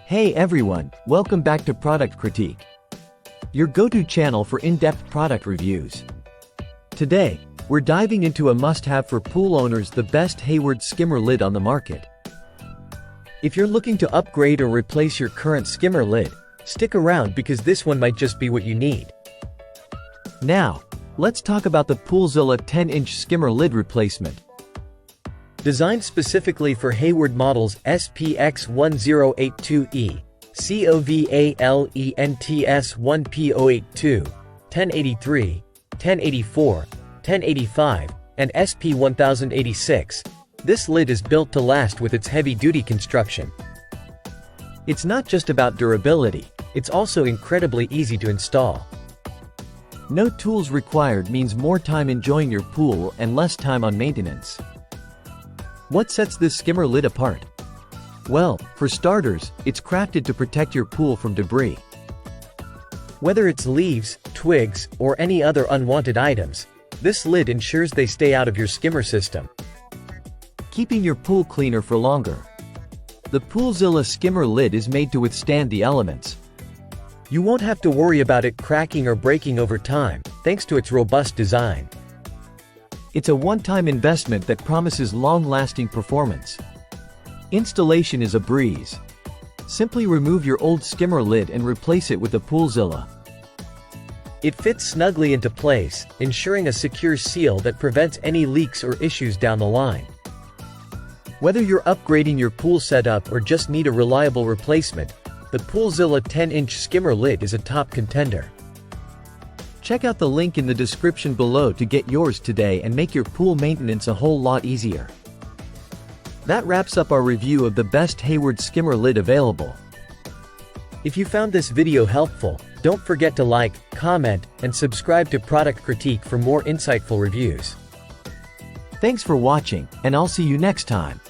Hey everyone, welcome back to Product Critique, your go-to channel for in-depth product reviews. Today, we're diving into a must-have for pool owners, the best Hayward Skimmer Lid on the market. If you're looking to upgrade or replace your current skimmer lid, stick around because this one might just be what you need. Now, let's talk about the Poolzilla 10-inch skimmer lid replacement. Designed specifically for Hayward models SPX1082E, COVALENTS1P082, 1083, 1084, 1085, and SP1086, this lid is built to last with its heavy-duty construction. It's not just about durability, it's also incredibly easy to install. No tools required means more time enjoying your pool and less time on maintenance. What sets this skimmer lid apart? Well, for starters, it's crafted to protect your pool from debris. Whether it's leaves, twigs, or any other unwanted items, this lid ensures they stay out of your skimmer system, keeping your pool cleaner for longer. The Poolzilla skimmer lid is made to withstand the elements. You won't have to worry about it cracking or breaking over time, thanks to its robust design. It's a one-time investment that promises long-lasting performance. Installation is a breeze. Simply remove your old skimmer lid and replace it with the Poolzilla. It fits snugly into place, ensuring a secure seal that prevents any leaks or issues down the line. Whether you're upgrading your pool setup or just need a reliable replacement, the Poolzilla 10-inch skimmer lid is a top contender. Check out the link in the description below to get yours today and make your pool maintenance a whole lot easier. That wraps up our review of the best Hayward skimmer lid available. If you found this video helpful, don't forget to like, comment, and subscribe to Product Critique for more insightful reviews. Thanks for watching, and I'll see you next time.